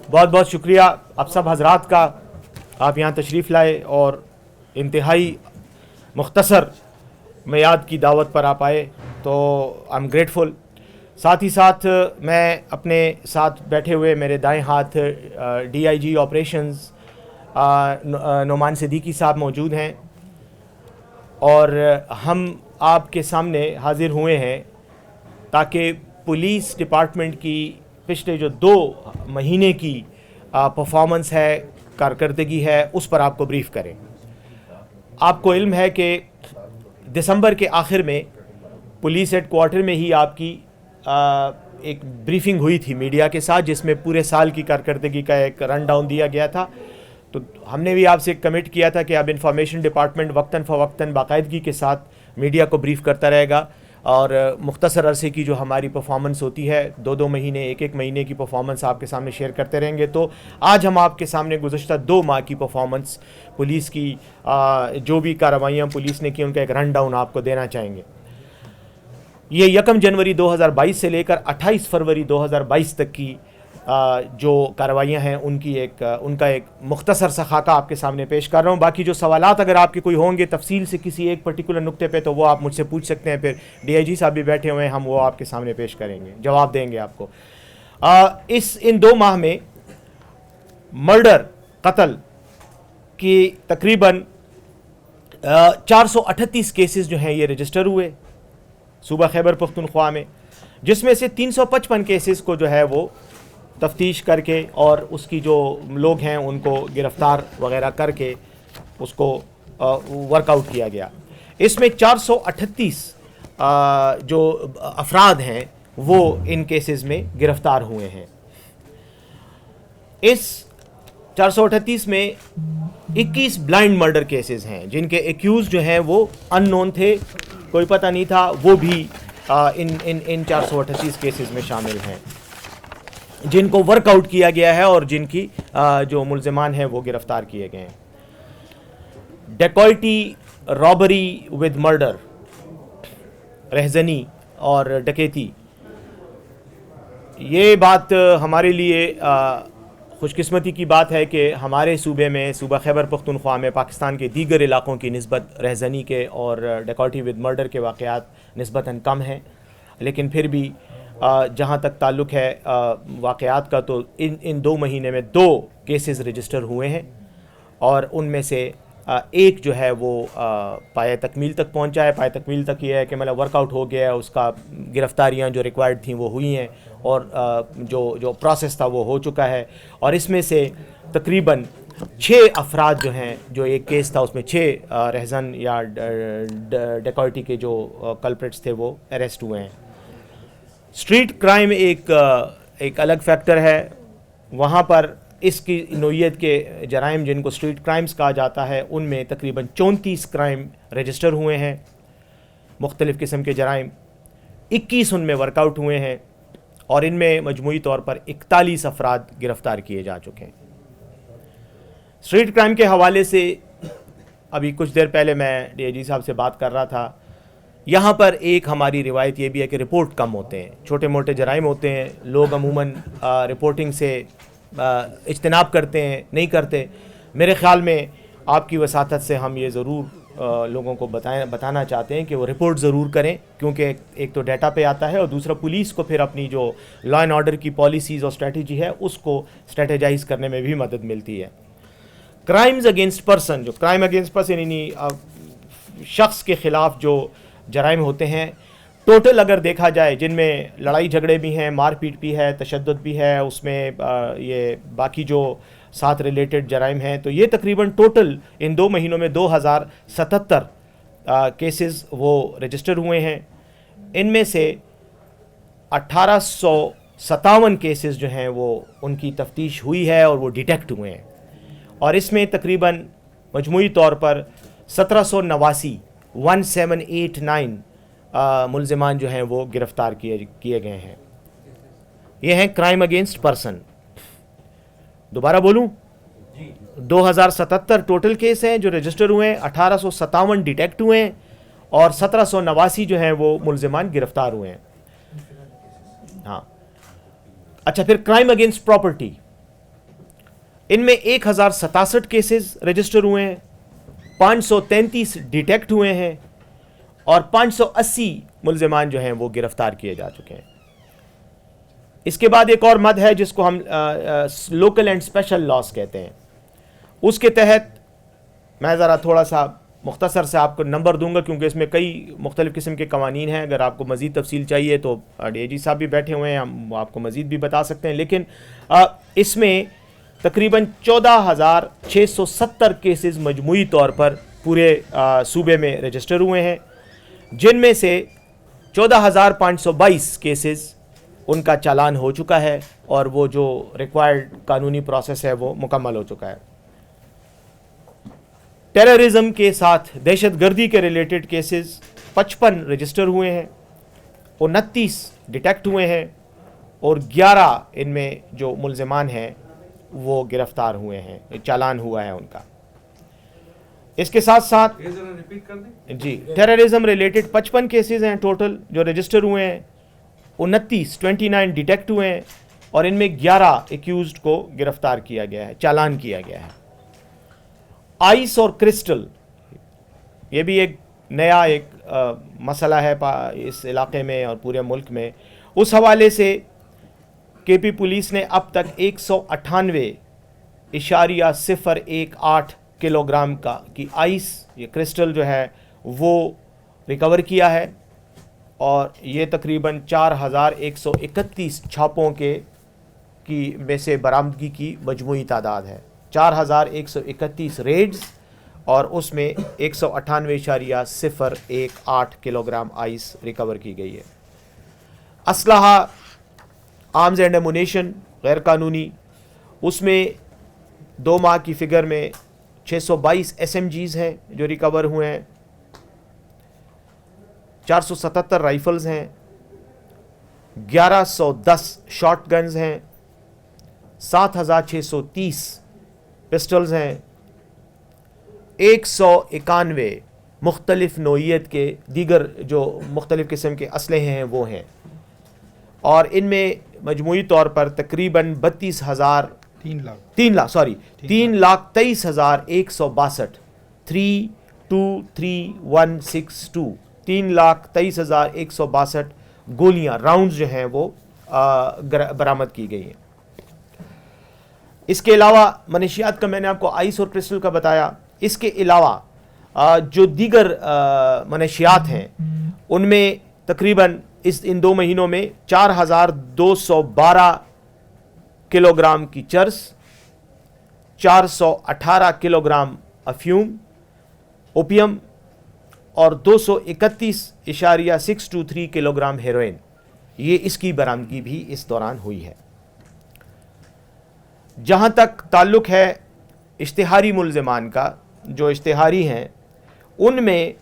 बहुत बहुत शुक्रिया आप सब हजरात का, आप यहाँ तशरीफ़ लाए और इंतहाई मुख्तसर मियाद की दावत पर आप आए, तो आई एम ग्रेटफुल। साथ ही साथ मैं अपने साथ बैठे हुए मेरे दाएं हाथ DIG ऑपरेशंस नोमान सिद्दीकी साहब मौजूद हैं और हम आपके सामने हाजिर हुए हैं ताकि पुलिस डिपार्टमेंट की पिछले जो 2 महीने की परफॉर्मेंस है, कारकर्दगी है, उस पर आपको ब्रीफ़ करें। आपको इल्म है कि दिसंबर के आखिर में पुलिस हेडक्वार्टर में ही आपकी एक ब्रीफिंग हुई थी मीडिया के साथ, जिसमें पूरे साल की कारकर्दगी का एक रन डाउन दिया गया था। तो हमने भी आपसे कमिट किया था कि अब इंफॉर्मेशन डिपार्टमेंट वक्तन फ़वक्तन बाकायदगी के साथ मीडिया को ब्रीफ़ करता रहेगा और मुख्तसर अरसे की जो हमारी परफॉर्मेंस होती है, 2-2 महीने, 1-1 महीने की परफॉर्मेंस आपके सामने शेयर करते रहेंगे। तो आज हम आपके सामने गुज़श्ता 2 माह की परफॉर्मेंस पुलिस की, जो भी कार्रवाइयाँ पुलिस ने की, उनका एक रन डाउन आपको देना चाहेंगे। ये 1 जनवरी 2022 से लेकर 28 फरवरी 2022 तक की जो कार्रवाइयाँ हैं उनका एक मुख्तसर सा खाका आपके सामने पेश कर रहा हूँ। बाकी जो सवालात अगर आपके कोई होंगे तफसील से किसी एक पर्टिकुलर नुक्ते पे, तो वो आप मुझसे पूछ सकते हैं। फिर DIG साहब भी बैठे हुए हैं, हम वो आपके सामने पेश करेंगे, जवाब देंगे आपको। इन 2 माह में मर्डर, कत्ल की तकरीबन 438 केसेस जो हैं ये रजिस्टर हुए सूबा खैबर पख्तूनख्वा में, जिसमें से 355 केसेस को जो है वो तफ्तीश करके और उसकी जो लोग हैं उनको गिरफ़्तार वगैरह करके उसको वर्कआउट किया गया। इसमें 438 जो अफराद हैं वो इन केसेस में गिरफ़्तार हुए हैं। इस 438 में 21 ब्लाइंड मर्डर केसेस हैं, जिनके एक्यूज़ जो हैं वो अननोन थे, कोई पता नहीं था, वो भी इन 438 केसेस में शामिल हैं, जिनको वर्कआउट किया गया है और जिनकी जो मुल्ज़िमान हैं वो गिरफ़्तार किए गए हैं। डेकॉइटी, रॉबरी विद मर्डर, रहज़नी और डकैती, ये बात हमारे लिए खुशकिस्मती की बात है कि हमारे सूबे में, सूबा खैबर पख्तूनख्वा में, पाकिस्तान के दीगर इलाक़ों की निस्बत रहज़नी के और डेकॉइटी विद मर्डर के वाक़यात निस्बतन कम हैं। लेकिन फिर भी जहाँ तक ताल्लुक़ है वाक़यात का, तो इन 2 महीने में 2 केसेस रजिस्टर हुए हैं और उनमें से एक जो है वो पाए तकमील तक पहुँचा है। पाए तकमील तक ये है कि मतलब वर्कआउट हो गया है, उसका गिरफ़्तारियाँ जो रिक्वायर्ड थी वो हुई हैं और जो प्रोसेस था वो हो चुका है। और इसमें से तकरीबन 6 अफराद जो हैं, जो एक केस था उसमें 6 रहज़न या डेकॉइटी के जो कल्प्रिट्स थे वो अरेस्ट हुए हैं। स्ट्रीट क्राइम एक अलग फैक्टर है। वहाँ पर इसकी नोयत के जराइम जिनको स्ट्रीट क्राइम्स कहा जाता है, उनमें तकरीबन 34 क्राइम रजिस्टर हुए हैं, मुख्तलिफ़ किस्म के जराइम। 21 उनमें वर्कआउट हुए हैं और इनमें मजमूई तौर पर 41 अफराद गिरफ़्तार किए जा चुके हैं। स्ट्रीट क्राइम के हवाले से अभी कुछ देर पहले मैं DIG साहब से बात कर रहा था। यहाँ पर एक हमारी रिवायत ये भी है कि रिपोर्ट कम होते हैं, छोटे मोटे जराइम होते हैं, लोग अमूमन रिपोर्टिंग से इज्तनाब करते हैं, नहीं करते। मेरे ख़्याल में आपकी वसातत से हम ये ज़रूर लोगों को बताना चाहते हैं कि वो रिपोर्ट ज़रूर करें, क्योंकि एक तो डाटा पे आता है और दूसरा पुलिस को फिर अपनी जो लॉ एंड ऑर्डर की पॉलिसीज़ और स्ट्रेटजी है उसको स्ट्रेटेजाइज़ करने में भी मदद मिलती है। क्राइम्स अगेंस्ट पर्सन, जो क्राइम अगेंस्ट पर्सन यानी शख्स के ख़िलाफ़ जो जराइम होते हैं, टोटल अगर देखा जाए, जिनमें लड़ाई झगड़े भी हैं, मारपीट भी है, तशद्दुद भी है, उसमें ये बाकी जो साथ रिलेटेड जराइम हैं, तो ये तकरीबन टोटल इन 2 महीनों में 2077 केसेस वो रजिस्टर हुए हैं। इनमें से 1857 केसेस जो हैं वो उनकी तफ्तीश हुई है और वो डिटेक्ट हुए हैं और इसमें तकरीबन मजमूई तौर पर 1789 मुल्ज़िमान जो हैं वो गिरफ़्तार किए गए हैं। ये हैं क्राइम अगेंस्ट पर्सन। दोबारा बोलूं, 2077 टोटल केस हैं जो रजिस्टर हुए हैं, 1857 डिटेक्ट हुए हैं और 1789 जो हैं वो मुल्ज़िमान गिरफ़्तार हुए हैं। हाँ, अच्छा, फिर क्राइम अगेंस्ट प्रॉपर्टी, इनमें 1067 केसेस रजिस्टर हुए हैं, 533 डिटेक्ट हुए हैं और 580 मुल्ज़िमान जो हैं वो गिरफ्तार किए जा चुके हैं। इसके बाद एक और मद है जिसको हम लोकल एंड स्पेशल लॉस कहते हैं। उसके तहत मैं ज़रा थोड़ा सा मुख्तसर से आपको नंबर दूंगा क्योंकि इसमें कई मुख्तलिफ़ किस्म के कवानीन हैं। अगर आपको मज़ीद तफसील चाहिए तो DIG साहब भी बैठे हुए हैं, हम आपको मज़ीद भी बता सकते हैं। लेकिन इसमें तकरीबन 14,670 केसेस मजमूई तौर पर पूरे सूबे में रजिस्टर हुए हैं, जिनमें से 14,522 केसेस उनका चालान हो चुका है और वो जो रिक्वायर्ड कानूनी प्रोसेस है वो मुकम्मल हो चुका है। टेररिज्म के साथ दहशतगर्दी के रिलेटेड केसेस 55 रजिस्टर हुए हैं, 29 डिटेक्ट हुए हैं और 11 इनमें जो मुल्ज़िमान हैं वो गिरफ्तार हुए हैं, चालान हुआ है उनका। इसके साथ साथ रिपीट कर दें जी, टेररिज्म रिलेटेड 55 केसेस हैं टोटल जो रजिस्टर हुए हैं, 29 डिटेक्ट हुए हैं और इनमें 11 एक्यूज्ड को गिरफ्तार किया गया है, चालान किया गया है। आइस और क्रिस्टल, ये भी एक नया मसला है इस इलाके में और पूरे मुल्क में। उस हवाले से KP पुलिस ने अब तक 198.018 किलोग्राम की आइस, ये क्रिस्टल जो है वो रिकवर किया है और ये तकरीबन 4,131 छापों की में से बरामदगी की मजमूई तादाद है। 4,131 रेड्स और उसमें 198.018 किलोग्राम आइस रिकवर की गई है। असलहा, आर्म्स एंड एमुनेशन गैर कानूनी, उसमें 2 माह की फिगर में 622 SMGs हैं जो रिकवर हुए हैं, 477 राइफल्स हैं, 1110 शॉर्ट गन्स हैं, 7,630 पिस्टल्स हैं, 191 मुख्तलिफ नोइयत के दीगर जो मुख्तलिफ किस्म के असलहे हैं वो हैं और इनमें मजमूई तौर पर तकरीबन 3,23,162 3,23,162 गोलियां, राउंड्स जो हैं वो बरामद की गई हैं। इसके अलावा मनशियात का मैंने आपको आइस और क्रिस्टल का बताया। इसके अलावा जो दीगर मनशियात हैं उनमें तकरीबन इन 2 महीनों में 4,212 किलोग्राम की चर्स, 418 किलोग्राम अफ्यूम, ओपियम और 231.623 किलोग्राम हेरोइन, ये इसकी बरामदगी भी इस दौरान हुई है। जहाँ तक ताल्लुक़ है इश्तिहारी मुल्ज़िमान का, जो इश्तिहारी हैं उनमें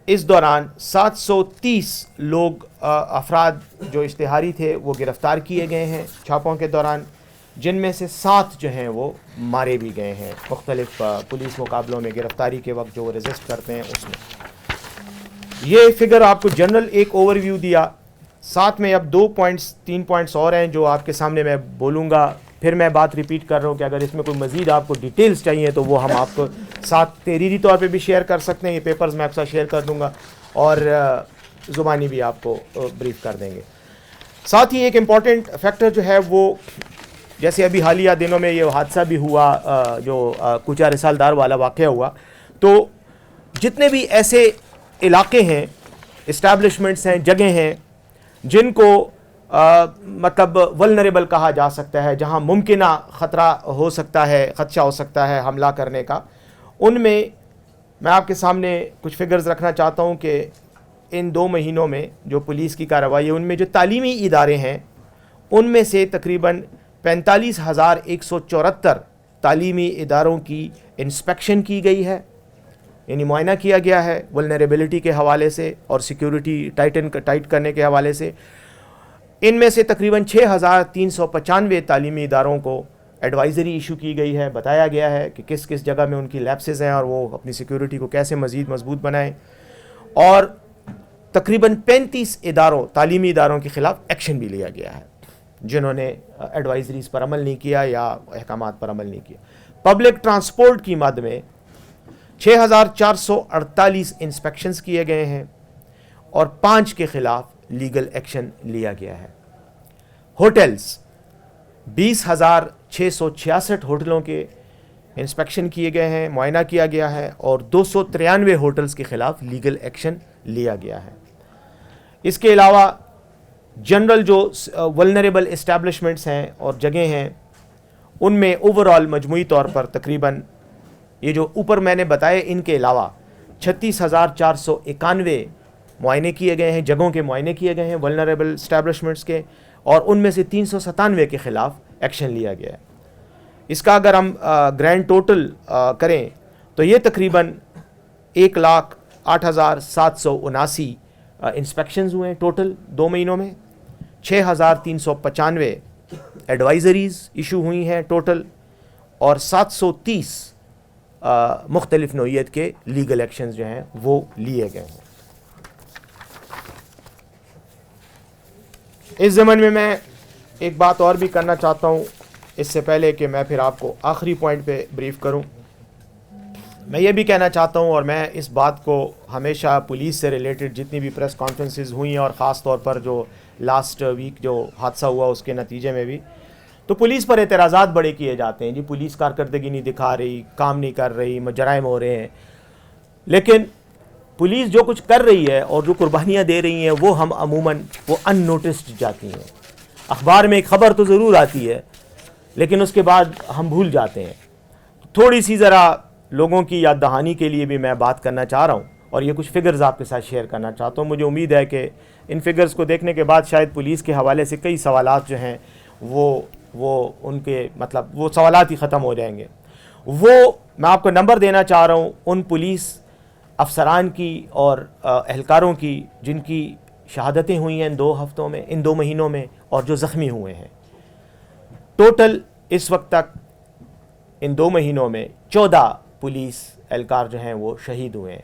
इस दौरान 730 लोग अफराद जो इश्तिहारी थे वो गिरफ़्तार किए गए हैं छापों के दौरान, जिनमें से 7 जो हैं वो मारे भी गए हैं मुख्तलिफ पुलिस मुकाबलों में गिरफ़्तारी के वक्त जो वो रेजिस्ट करते हैं उसमें। ये फिगर आपको जनरल एक ओवरव्यू दिया, साथ में अब 3 पॉइंट्स और हैं जो आपके सामने मैं बोलूँगा। फिर मैं बात रिपीट कर रहा हूँ कि अगर इसमें कोई मज़ीद आपको डिटेल्स चाहिए तो वो हम आपको साथ तहरीरी तौर पे भी शेयर कर सकते हैं, ये पेपर्स मैं आपके साथ शेयर कर दूँगा और ज़ुबानी भी आपको ब्रीफ कर देंगे। साथ ही एक इम्पॉर्टेंट फैक्टर जो है वो, जैसे अभी हालिया दिनों में ये हादसा भी हुआ जो कूचा रिसालदार वाला वाक़या हुआ, तो जितने भी ऐसे इलाके हैं, इस्टेब्लिशमेंट्स हैं, जगह हैं जिनको मतलब वल्नरेबल कहा जा सकता है, जहां मुमकिना ख़तरा हो सकता है, ख़दशा हो सकता है हमला करने का, उनमें मैं आपके सामने कुछ फिगर्स रखना चाहता हूं कि इन 2 महीनों में जो पुलिस की कार्रवाई है उनमें जो तालीमी इदारे हैं उनमें से तकरीबन 45,174 तालीमी इदारों की इंस्पेक्शन की गई है, यानी मुआयना किया गया है वल्नरेबिलिटी के हवाले से और सिक्योरिटी टाइट करने के हवाले से। इनमें से तकरीबन 6,395 तालीमी इदारों को एडवाइज़री इशू की गई है, बताया गया है कि किस किस जगह में उनकी लैप्सेस हैं और वो अपनी सिक्योरिटी को कैसे मज़ीद मजबूत बनाएं, और तकरीबन 35 तालीमी इदारों के ख़िलाफ़ एक्शन भी लिया गया है। جنہوں نے ایڈوائزریز پر عمل نہیں کیا یا احکامات پر عمل نہیں کیا۔ پبلک ٹرانسپورٹ کی مد میں 6448 انسپیکشنز کیے گئے ہیں اور 5 کے خلاف لیگل ایکشن لیا گیا ہے۔ ہوٹلز 20,666 ہوٹلوں کے انسپیکشن کیے گئے ہیں، معائنہ کیا گیا ہے اور 293 ہوٹلز کے خلاف لیگل ایکشن لیا گیا ہے۔ اس کے علاوہ جنرل جو ولنریبل اسٹیبلشمنٹس ہیں اور جگہیں ہیں ان میں اوورآل مجموعی طور پر تقریباً یہ جو اوپر میں نے بتائے ان کے علاوہ 36,491 معائنے کیے گئے ہیں، جگہوں کے معائنے کیے گئے ہیں ولنریبل اسٹیبلشمنٹس کے، اور ان میں سے 397 کے خلاف ایکشن لیا گیا ہے۔ اس کا اگر ہم گرینڈ ٹوٹل کریں تو یہ تقریباً 1,08,779 انسپیکشنز ہوئے ہیں ٹوٹل 2 مہینوں میں، 6,395 ایڈوائزریز ایشو ہوئی ہیں ٹوٹل، اور 730 مختلف نوعیت کے لیگل ایکشنز جو ہیں وہ لیے گئے ہیں۔ اس ضمن میں ایک بات اور بھی کرنا چاہتا ہوں اس سے پہلے کہ میں پھر آپ کو آخری پوائنٹ پہ بریف کروں۔ میں یہ بھی کہنا چاہتا ہوں، اور میں اس بات کو ہمیشہ پولیس سے ریلیٹڈ جتنی بھی پریس کانفرنسز ہوئی ہیں اور خاص طور پر جو لاسٹ ویک جو حادثہ ہوا اس کے نتیجے میں بھی، تو پولیس پر اعتراضات بڑے کیے جاتے ہیں، جی پولیس کارکردگی نہیں دکھا رہی، کام نہیں کر رہی، جرائم ہو رہے ہیں۔ لیکن پولیس جو کچھ کر رہی ہے اور جو قربانیاں دے رہی ہیں وہ ہم عموماً وہ ان نوٹسڈ جاتی ہیں۔ اخبار میں ایک خبر تو ضرور آتی ہے لیکن اس کے بعد ہم بھول جاتے ہیں۔ تھوڑی سی ذرا لوگوں کی یاد دہانی کے لیے بھی میں بات کرنا چاہ رہا ہوں اور یہ کچھ فگرز آپ کے ساتھ شیئر کرنا چاہتا ہوں۔ مجھے امید ہے کہ ان فگرز کو دیکھنے کے بعد شاید پولیس کے حوالے سے کئی سوالات جو ہیں وہ ان کے مطلب وہ سوالات ہی ختم ہو جائیں گے۔ وہ میں آپ کو نمبر دینا چاہ رہا ہوں ان پولیس افسران کی اور اہلکاروں کی جن کی شہادتیں ہوئی ہیں ان 2 مہینوں میں اور جو زخمی ہوئے ہیں۔ ٹوٹل اس وقت تک ان 2 مہینوں میں 14 پولیس اہلکار جو ہیں وہ شہید ہوئے ہیں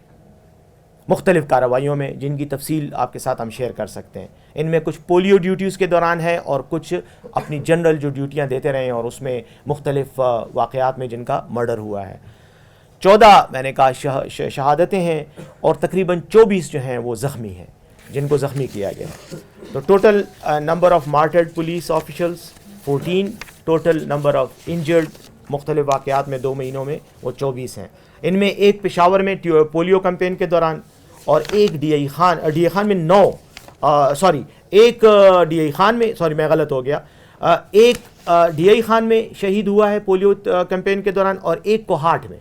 مختلف کارروائیوں میں، جن کی تفصیل آپ کے ساتھ ہم شیئر کر سکتے ہیں۔ ان میں کچھ پولیو ڈیوٹیز کے دوران ہے اور کچھ اپنی جنرل جو ڈیوٹیاں دیتے رہے ہیں اور اس میں مختلف واقعات میں جن کا مرڈر ہوا ہے۔ 14 میں نے کہا شہادتیں ہیں اور تقریباً 24 جو ہیں وہ زخمی ہیں جن کو زخمی کیا گیا ہے۔ تو total number of martyred police officials 14، total number of injured مختلف واقعات میں 2 مہینوں میں وہ 24 ہیں۔ ان میں ایک پشاور میں پولیو کیمپین کے دوران اور ایک ڈی آئی خان میں 9 ایک ڈی آئی خان میں میں غلط ہو گیا، ایک ڈی آئی خان میں شہید ہوا ہے پولیو کیمپین کے دوران اور ایک کوہاٹ میں،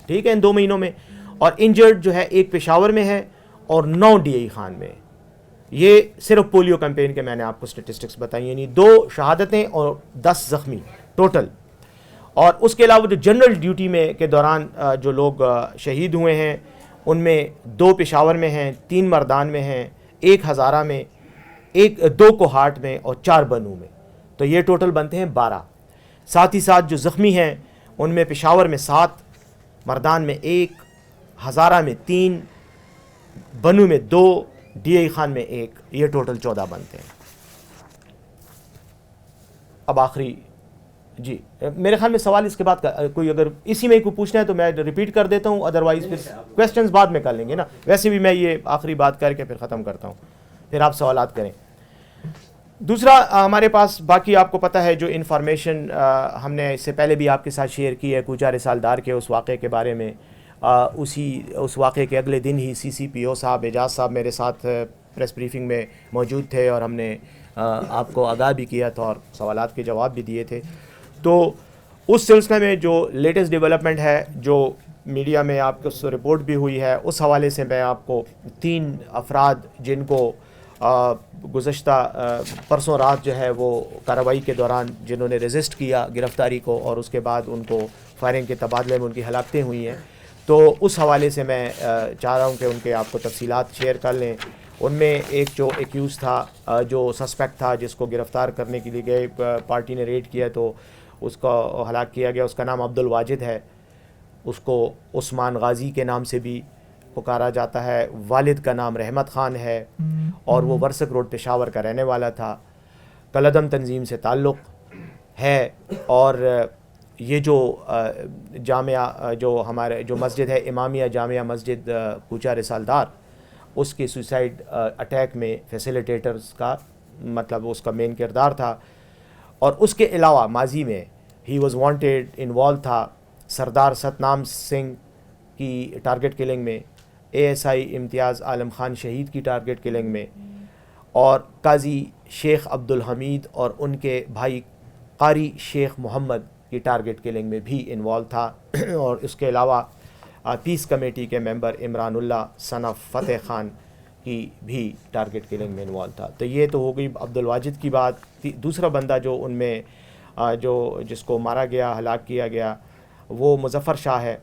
ٹھیک ہے، ان 2 مہینوں میں، اور انجرڈ جو ہے ایک پشاور میں ہے اور 9 ڈی آئی خان میں۔ یہ صرف پولیو کیمپین کے میں نے آپ کو سٹیٹسٹکس بتائی، یعنی 2 شہادتیں اور 10 زخمی ٹوٹل۔ اور اس کے علاوہ جو جنرل ڈیوٹی میں کے دوران جو لوگ شہید ہوئے ہیں ان میں 2 پشاور میں ہیں، 3 مردان میں ہیں، 1 ہزارہ میں، 2 کوہاٹ میں اور 4 بنو میں، تو یہ ٹوٹل بنتے ہیں 12۔ ساتھ ہی ساتھ جو زخمی ہیں ان میں پشاور میں 7، مردان میں 1، ہزارہ میں 3، بنو میں 2، ڈی آئی خان میں 1، یہ ٹوٹل 14 بنتے ہیں۔ اب آخری جی میرے خیال میں سوال اس کے بعد کوئی اگر اسی میں کوئی پوچھنا ہے تو میں ریپیٹ کر دیتا ہوں، ادروائز پھر کویسچنز بعد میں کر لیں گے نا، ویسے بھی میں یہ آخری بات کر کے پھر ختم کرتا ہوں، پھر آپ سوالات کریں۔ دوسرا ہمارے پاس باقی آپ کو پتہ ہے جو انفارمیشن ہم نے اس سے پہلے بھی آپ کے ساتھ شیئر کی ہے کوچہ رسالدار کے اس واقعے کے بارے میں، اس واقعے کے اگلے دن ہی CCPO صاحب اعجاز صاحب میرے ساتھ پریس بریفنگ میں موجود تھے اور ہم نے آپ کو آگاہ بھی کیا تھا اور سوالات کے جواب بھی دیے تھے۔ تو اس سلسلے میں جو لیٹسٹ ڈیولپمنٹ ہے جو میڈیا میں آپ کو رپورٹ بھی ہوئی ہے اس حوالے سے میں آپ کو 3 افراد جن کو گزشتہ پرسوں رات جو ہے وہ کارروائی کے دوران جنہوں نے ریزسٹ کیا گرفتاری کو اور اس کے بعد ان کو فائرنگ کے تبادلے میں ان کی ہلاکتیں ہوئی ہیں، تو اس حوالے سے میں چاہ رہا ہوں کہ ان کے آپ کو تفصیلات شیئر کر لیں۔ ان میں ایک جو ایکیوز تھا، جو سسپیکٹ تھا جس کو گرفتار کرنے کے لیے گئے پارٹی نے ریڈ کیا تو اس کو ہلاک کیا گیا، اس کا نام عبد الواجد ہے، اس کو عثمان غازی کے نام سے بھی پکارا جاتا ہے، والد کا نام رحمت خان ہے اور وہ ورسک روڈ پشاور کا رہنے والا تھا۔ کالعدم تنظیم سے تعلق ہے، اور یہ جو جامعہ جو مسجد ہے امامیہ جامعہ مسجد کوچہ رسالدار، اس کے سوسائڈ اٹیک میں فیسیلیٹیٹرز کا مطلب اس کا مین کردار تھا. اور اس کے علاوہ ماضی میں ہی واز وانٹیڈ انوالو تھا سردار ستنام سنگھ کی ٹارگٹ کلنگ میں، اے ایس آئی امتیاز عالم خان شہید کی ٹارگٹ کلنگ میں، اور قاضی شیخ عبدالحمید اور ان کے بھائی قاری شیخ محمد کی ٹارگٹ کلنگ میں بھی انوالو تھا. اور اس کے علاوہ پیس کمیٹی کے ممبر عمران اللہ سن آف فتح خان کی بھی ٹارگٹ کلنگ میں انوالو تھا. تو یہ تو ہو گئی عبد الواجد کی بات. دوسرا بندہ جو ان میں جس کو مارا گیا، ہلاک کیا گیا، وہ مظفر شاہ ہے.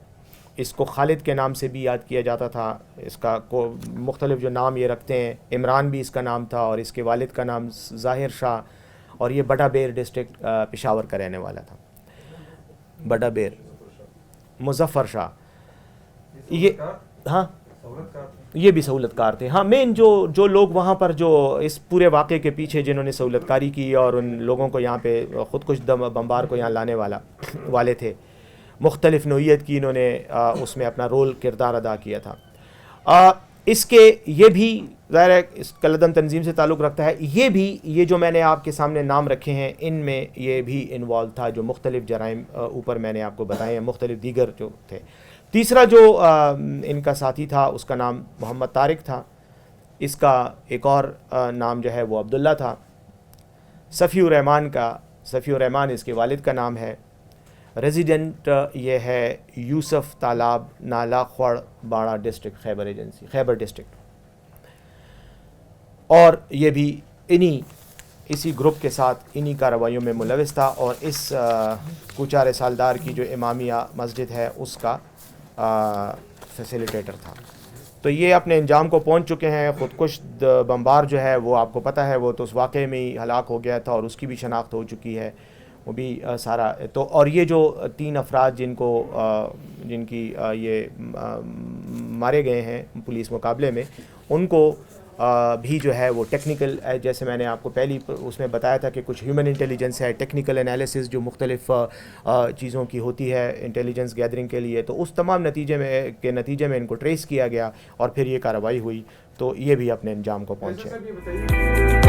اس کو خالد کے نام سے بھی یاد کیا جاتا تھا. اس کا مختلف جو نام یہ رکھتے ہیں، عمران بھی اس کا نام تھا، اور اس کے والد کا نام ظاہر شاہ، اور یہ بٹا بیر ڈسٹرکٹ پشاور کا رہنے والا تھا. بٹا بیر مظفر شاہ، یہ بھی سہولت کار تھے. مین جو لوگ وہاں پر جو اس پورے واقعے کے پیچھے جنہوں نے سہولت کاری کی اور ان لوگوں کو یہاں پہ خودکش بمبار کو یہاں لانے والے تھے، مختلف نوعیت کی انہوں نے اس میں اپنا رول کردار ادا کیا تھا. اس کے یہ بھی ظاہر ہے اس کالعدم تنظیم سے تعلق رکھتا ہے. یہ جو میں نے آپ کے سامنے نام رکھے ہیں، ان میں یہ بھی انوالو تھا، جو مختلف جرائم اوپر میں نے آپ کو بتائے ہیں، مختلف دیگر جو تھے. تیسرا جو ان کا ساتھی تھا اس کا نام محمد طارق تھا. اس کا ایک اور نام جو ہے وہ عبداللہ تھا. صفی الرحمان اس کے والد کا نام ہے. ریزیڈنٹ یہ ہے یوسف تالاب نالا خوڑ باڑہ ڈسٹرکٹ خیبر ڈسٹرکٹ. اور یہ بھی اسی گروپ کے ساتھ انہی کارروائیوں میں ملوث تھا، اور اس کوچہ رسالدار کی جو امامیہ مسجد ہے اس کا فیسیلیٹیٹر تھا. تو یہ اپنے انجام کو پہنچ چکے ہیں. خودکش بمبار جو ہے وہ آپ کو پتہ ہے، وہ تو اس واقعے میں ہی ہلاک ہو گیا تھا، اور اس کی بھی شناخت ہو چکی ہے، وہ بھی سارا. تو اور یہ جو 3 افراد جن کی یہ مارے گئے ہیں پولیس مقابلے میں، ان کو بھی جو ہے وہ ٹیکنیکل، جیسے میں نے آپ کو پہلی اس میں بتایا تھا کہ کچھ ہیومن انٹیلیجنس ہے، ٹیکنیکل انالیسس جو مختلف چیزوں کی ہوتی ہے انٹیلیجنس گیدرنگ کے لیے، تو اس تمام نتیجے میں ان کو ٹریس کیا گیا، اور پھر یہ کارروائی ہوئی. تو یہ بھی اپنے انجام کو پہنچے.